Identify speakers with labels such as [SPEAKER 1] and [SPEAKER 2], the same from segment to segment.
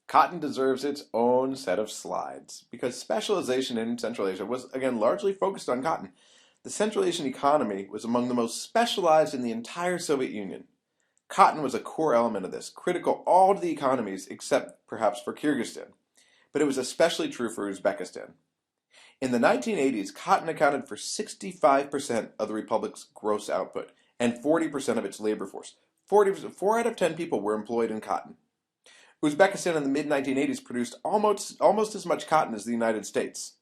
[SPEAKER 1] Cotton deserves its own set of slides because specialization in Central Asia was, again, largely focused on cotton. The Central Asian economy was among the most specialized in the entire Soviet Union. Cotton was a core element of this, critical all to the economies except perhaps for Kyrgyzstan, but it was especially true for Uzbekistan. In the 1980s, cotton accounted for 65% of the republic's gross output and 40% of its labor force. 4 out of 10 people were employed in cotton. Uzbekistan in the mid-1980s produced almost as much cotton as the United States.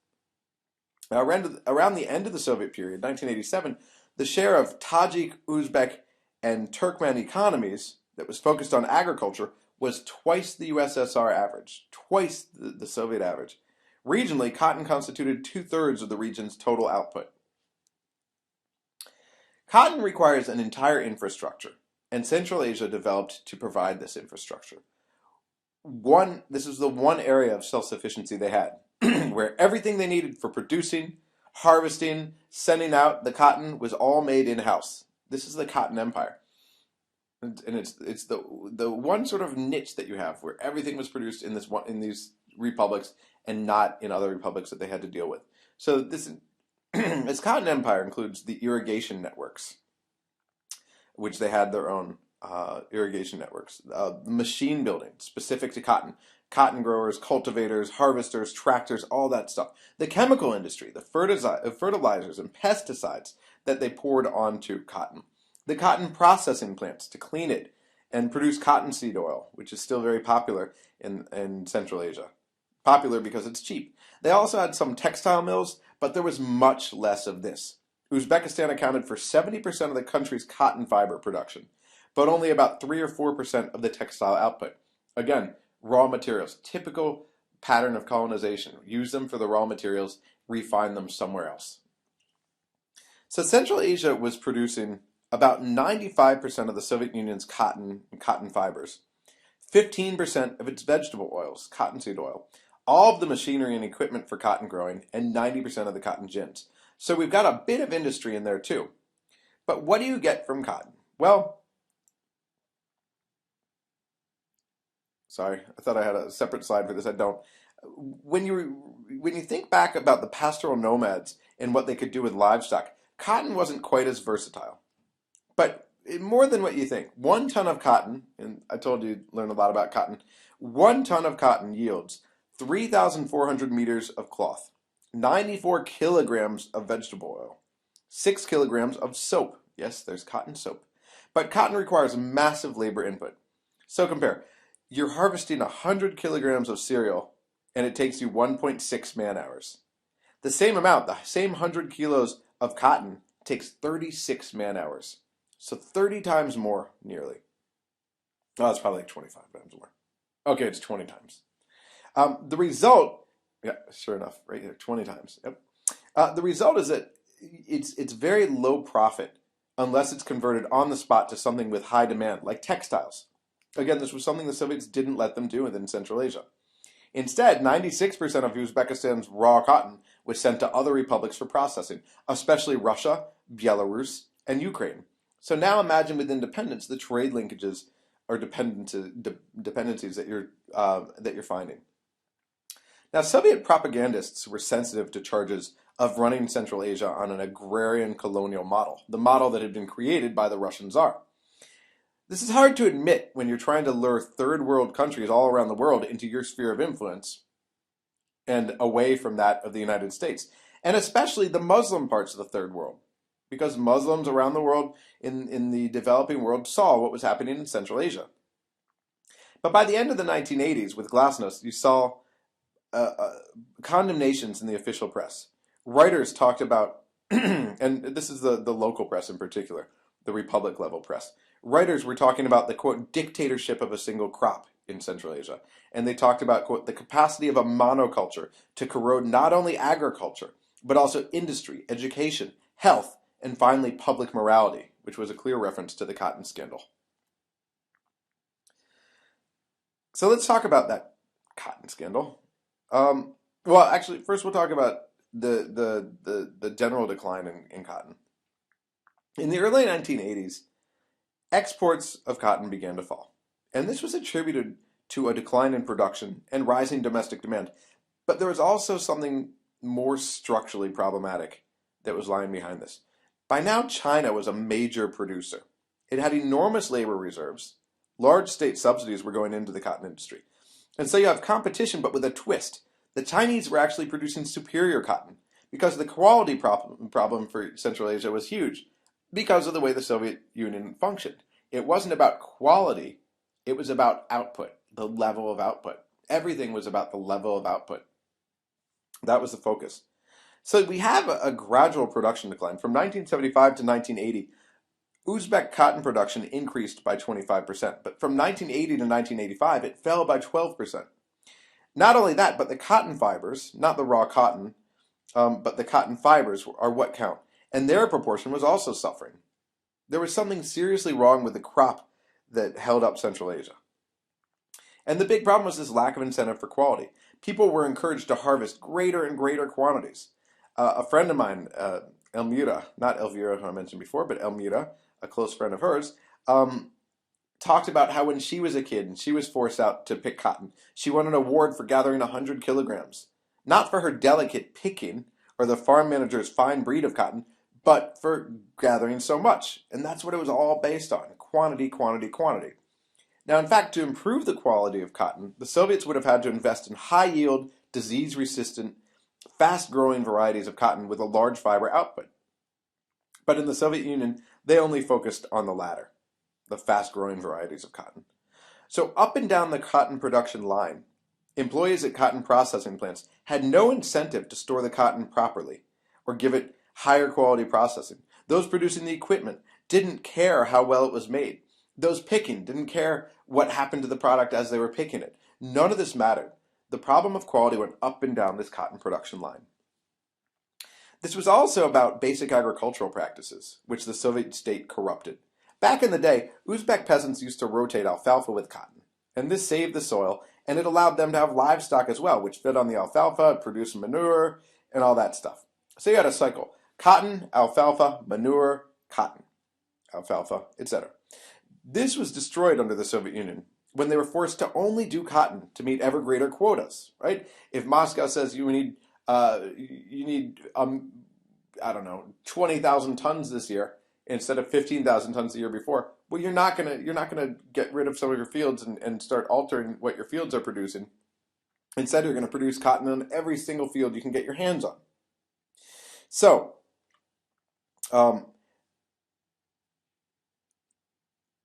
[SPEAKER 1] Now, around the end of the Soviet period, 1987, the share of Tajik, Uzbek, and Turkmen economies that was focused on agriculture was twice the USSR average, twice the Soviet average. Regionally, cotton constituted 2/3 of the region's total output. Cotton requires an entire infrastructure, and Central Asia developed to provide this infrastructure. This is the one area of self-sufficiency they had, where everything they needed for producing, harvesting, sending out the cotton was all made in-house. This is the Cotton Empire. And it's the one sort of niche that you have where everything was produced in these republics and not in other republics that they had to deal with. So this Cotton Empire includes the irrigation networks, which they had their own irrigation networks, machine building specific to cotton growers, cultivators, harvesters, tractors, all that stuff. The chemical industry, the fertilizers and pesticides that they poured onto cotton. The cotton processing plants to clean it and produce cottonseed oil, which is still very popular in Central Asia. Popular because it's cheap. They also had some textile mills, but there was much less of this. Uzbekistan accounted for 70% of the country's cotton fiber production, but only about 3 or 4% of the textile output. Again, raw materials, typical pattern of colonization. Use them for the raw materials, refine them somewhere else. So Central Asia was producing about 95% of the Soviet Union's cotton and cotton fibers, 15% of its vegetable oils, cottonseed oil, all of the machinery and equipment for cotton growing, and 90% of the cotton gins. So we've got a bit of industry in there too. But what do you get from cotton? Well, sorry, I thought I had a separate slide for this. I don't. When you think back about the pastoral nomads and what they could do with livestock, cotton wasn't quite as versatile. But more than what you think, 1 ton of cotton, and I told you learn a lot about cotton, 1 ton of cotton yields 3,400 meters of cloth, 94 kilograms of vegetable oil, 6 kilograms of soap. Yes, there's cotton soap. But cotton requires massive labor input. So compare, you're harvesting 100 kilograms of cereal, and it takes you 1.6 man-hours. The same amount, the same 100 kilos of cotton, takes 36 man-hours. So 30 times more, nearly. Oh, it's probably like 25 times more. Okay, it's 20 times. The result, yeah, sure enough, right here, 20 times. Yep. The result is that it's very low profit unless it's converted on the spot to something with high demand, like textiles. Again, this was something the Soviets didn't let them do within Central Asia. Instead, 96% of Uzbekistan's raw cotton was sent to other republics for processing, especially Russia, Belarus, and Ukraine. So now imagine with independence the trade linkages or dependencies that you're finding. Now, Soviet propagandists were sensitive to charges of running Central Asia on an agrarian colonial model, the model that had been created by the Russian Tsar. This is hard to admit when you're trying to lure third world countries all around the world into your sphere of influence and away from that of the United States, and especially the Muslim parts of the third world, because Muslims around the world in the developing world saw what was happening in Central Asia. But by the end of the 1980s, with Glasnost, you saw condemnations in the official press. Writers talked about, and this is the local press in particular, the republic level press. Writers were talking about the, quote, dictatorship of a single crop in Central Asia. And they talked about, quote, the capacity of a monoculture to corrode not only agriculture, but also industry, education, health, and finally public morality, which was a clear reference to the cotton scandal. So let's talk about that cotton scandal. Well, actually, first we'll talk about the general decline in cotton. In the early 1980s, exports of cotton began to fall. And this was attributed to a decline in production and rising domestic demand. But there was also something more structurally problematic that was lying behind this. By now, China was a major producer. It had enormous labor reserves. Large state subsidies were going into the cotton industry. And so you have competition, but with a twist. The Chinese were actually producing superior cotton because the quality problem for Central Asia was huge because of the way the Soviet Union functioned. It wasn't about quality, it was about output, the level of output. Everything was about the level of output. That was the focus. So we have a gradual production decline. From 1975 to 1980, Uzbek cotton production increased by 25%, but from 1980 to 1985, it fell by 12%. Not only that, but the cotton fibers, not the raw cotton, but the cotton fibers are what count, and their proportion was also suffering. There was something seriously wrong with the crop that held up Central Asia. And the big problem was this lack of incentive for quality. People were encouraged to harvest greater and greater quantities. A friend of mine, Elmira, not Elvira, who I mentioned before, but Elmira, a close friend of hers, talked about how when she was a kid and she was forced out to pick cotton, she won an award for gathering 100 kilograms. Not for her delicate picking or the farm manager's fine breed of cotton, but for gathering so much. And that's what it was all based on, quantity, quantity, quantity. Now, in fact, to improve the quality of cotton, the Soviets would have had to invest in high-yield, disease-resistant, fast-growing varieties of cotton with a large fiber output. But in the Soviet Union, they only focused on the latter, the fast-growing varieties of cotton. So up and down the cotton production line, employees at cotton processing plants had no incentive to store the cotton properly or give it higher quality processing. Those producing the equipment didn't care how well it was made. Those picking didn't care what happened to the product as they were picking it. None of this mattered. The problem of quality went up and down this cotton production line. This was also about basic agricultural practices, which the Soviet state corrupted. Back in the day, Uzbek peasants used to rotate alfalfa with cotton, and this saved the soil, and it allowed them to have livestock as well, which fed on the alfalfa, produced manure, and all that stuff. So you had a cycle: cotton, alfalfa, manure, cotton, alfalfa, etc. This was destroyed under the Soviet Union when they were forced to only do cotton to meet ever greater quotas, right? If Moscow says you need I don't know, 20,000 tons this year instead of 15,000 tons the year before, well, you're not gonna get rid of some of your fields and start altering what your fields are producing. Instead, you're going to produce cotton on every single field you can get your hands on. So,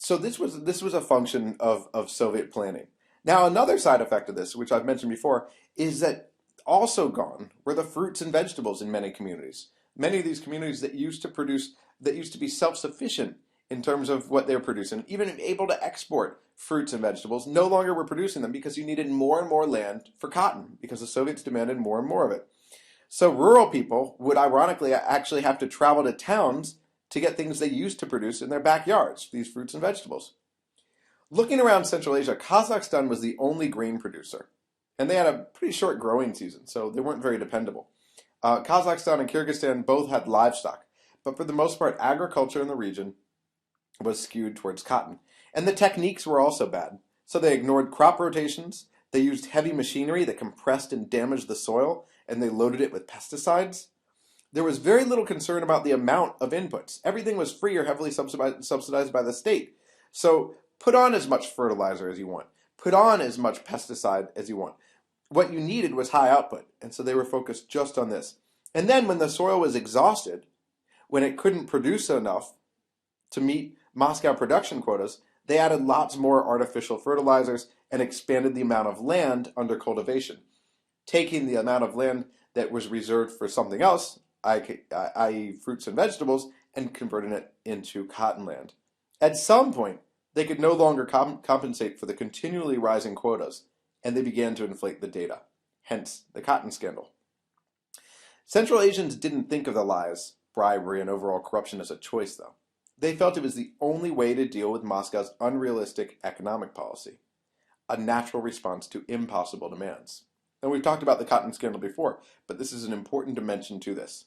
[SPEAKER 1] this was a function of Soviet planning. Now, another side effect of this, which I've mentioned before, is that also gone were the fruits and vegetables in many communities. Many of these communities that used to be self-sufficient in terms of what they were producing, even able to export fruits and vegetables, no longer were producing them because you needed more and more land for cotton because the Soviets demanded more and more of it. So rural people would ironically actually have to travel to towns to get things they used to produce in their backyards, these fruits and vegetables. Looking around Central Asia, Kazakhstan was the only grain producer, and they had a pretty short growing season, so they weren't very dependable. Kazakhstan and Kyrgyzstan both had livestock, but for the most part, agriculture in the region was skewed towards cotton. And the techniques were also bad. So they ignored crop rotations, they used heavy machinery that compressed and damaged the soil, and they loaded it with pesticides. There was very little concern about the amount of inputs. Everything was free or heavily subsidized by the state. So put on as much fertilizer as you want. Put on as much pesticide as you want. What you needed was high output, and so they were focused just on this. And then when the soil was exhausted, when it couldn't produce enough to meet Moscow production quotas, they added lots more artificial fertilizers and expanded the amount of land under cultivation, taking the amount of land that was reserved for something else, i.e. fruits and vegetables, and converting it into cotton land. At some point, they could no longer compensate for the continually rising quotas, and they began to inflate the data, hence the cotton scandal. Central Asians didn't think of the lies, bribery, and overall corruption as a choice, though. They felt it was the only way to deal with Moscow's unrealistic economic policy, a natural response to impossible demands. And we've talked about the cotton scandal before, but this is an important dimension to this.